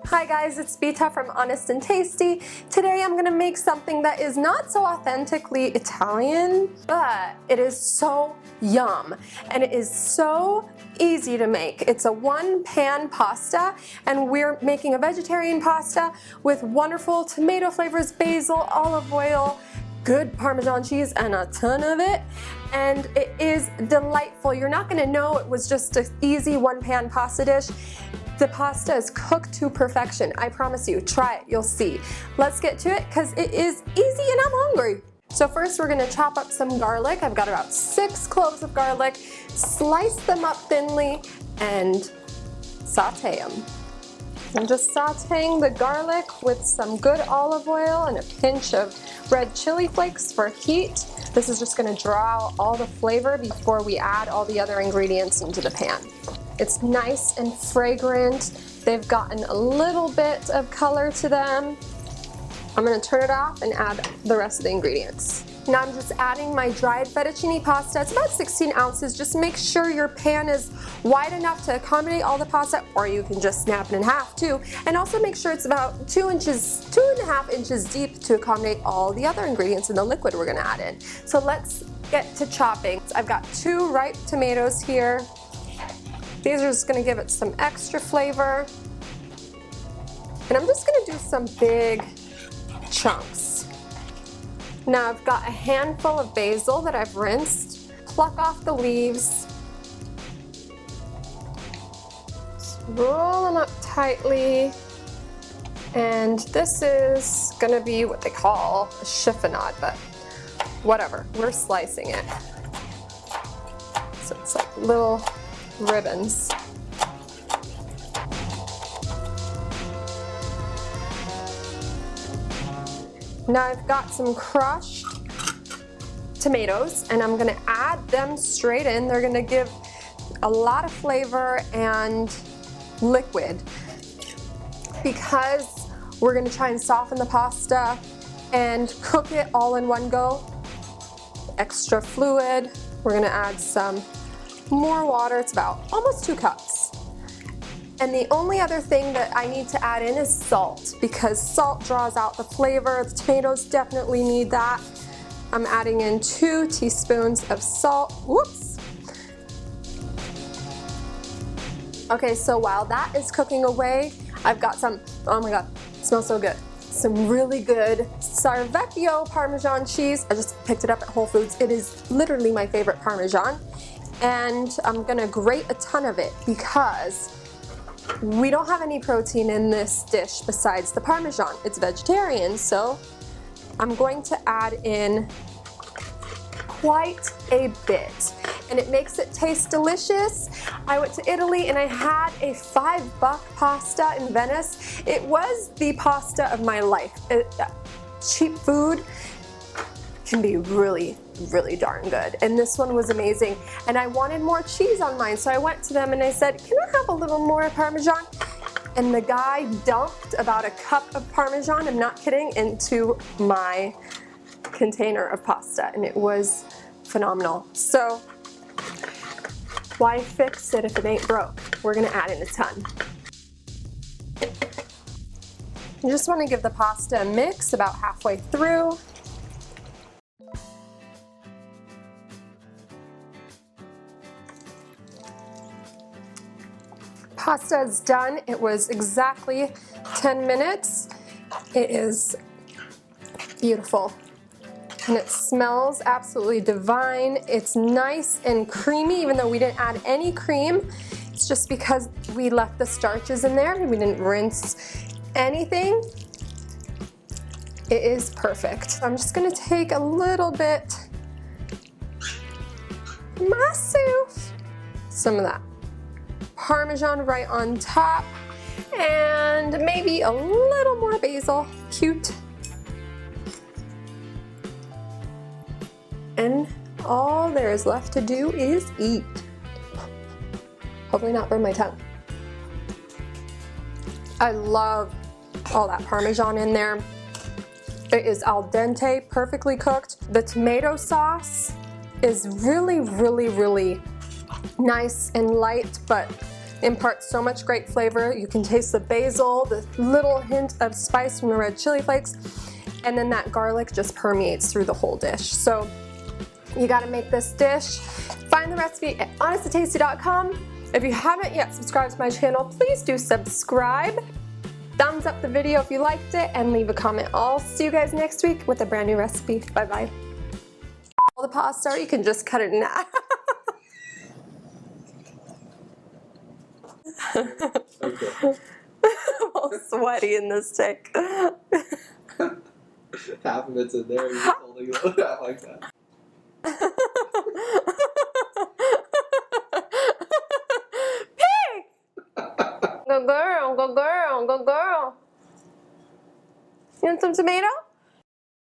Hi guys, it's Bita from Honest and Tasty. Today I'm gonna make something that is not so authentically Italian, but it is so yum and it is so easy to make. It's a one-pan pasta and we're making a vegetarian pasta with wonderful tomato flavors, basil, olive oil, good Parmesan cheese, and a ton of it. And it is delightful. You're not gonna know it was just an easy one-pan pasta dish. The pasta is cooked to perfection. I promise you, try it, you'll see. Let's get to it because it is easy and I'm hungry. So first we're gonna chop up some garlic. I've got about 6 cloves of garlic. Slice them up thinly and saute them. I'm just sauteing the garlic with some good olive oil and a pinch of red chili flakes for heat. This is just gonna draw out all the flavor before we add all the other ingredients into the pan. It's nice and fragrant. They've gotten a little bit of color to them. I'm gonna turn it off and add the rest of the ingredients. Now I'm just adding my dried fettuccine pasta. It's about 16 ounces. Just make sure your pan is wide enough to accommodate all the pasta, or you can just snap it in half too. And also make sure it's about 2.5 inches deep to accommodate all the other ingredients in the liquid we're gonna add in. So let's get to chopping. I've got 2 ripe tomatoes here. These are just gonna give it some extra flavor. And I'm just gonna do some big chunks. Now I've got a handful of basil that I've rinsed. Pluck off the leaves. Just roll them up tightly. And this is gonna be what they call a chiffonade, but whatever, we're slicing it. So it's like little ribbons. Now I've got some crushed tomatoes and I'm gonna add them straight in. They're gonna give a lot of flavor and liquid because we're gonna try and soften the pasta and cook it all in one go. Extra fluid. We're gonna add some more water. It's about almost 2 cups. And the only other thing that I need to add in is salt, because salt draws out the flavor. The tomatoes definitely need that. I'm adding in 2 teaspoons of salt. Whoops. Okay, so while that is cooking away, I've got some, oh my God, it smells so good. Some really good Sarvecchio Parmesan cheese. I just picked it up at Whole Foods. It is literally my favorite Parmesan. And I'm gonna grate a ton of it because we don't have any protein in this dish besides the Parmesan. It's vegetarian, so I'm going to add in quite a bit. And it makes it taste delicious. I went to Italy and I had a $5 pasta in Venice. It was the pasta of my life. Cheap food can be really darn good. And this one was amazing. And I wanted more cheese on mine, so I went to them and I said, can I have a little more Parmesan? And the guy dumped about a cup of Parmesan, I'm not kidding, into my container of pasta, and it was phenomenal. So why fix it if it ain't broke? We're gonna add in a ton. You just wanna give the pasta a mix about halfway through. Pasta is done. It was exactly 10 minutes. It is beautiful. And it smells absolutely divine. It's nice and creamy, even though we didn't add any cream. It's just because we left the starches in there and we didn't rinse anything. It is perfect. I'm just gonna take a little bit myself, some of that Parmesan right on top, and maybe a little more basil. Cute. And all there is left to do is eat. Hopefully not burn my tongue. I love all that Parmesan in there. It is al dente, perfectly cooked. The tomato sauce is really nice and light, but imparts so much great flavor. You can taste the basil, the little hint of spice from the red chili flakes, and then that garlic just permeates through the whole dish. So you gotta make this dish. Find the recipe at honestandtasty.com. If you haven't yet subscribed to my channel, please do subscribe. Thumbs up the video if you liked it and leave a comment. I'll see you guys next week with a brand new recipe. Bye bye. All the pasta, you can just cut it in half. Okay. I'm all sweaty in this take. Half of it's in there, you're just holding it out like that. Pig! Go girl, go girl, go girl. You want some tomato?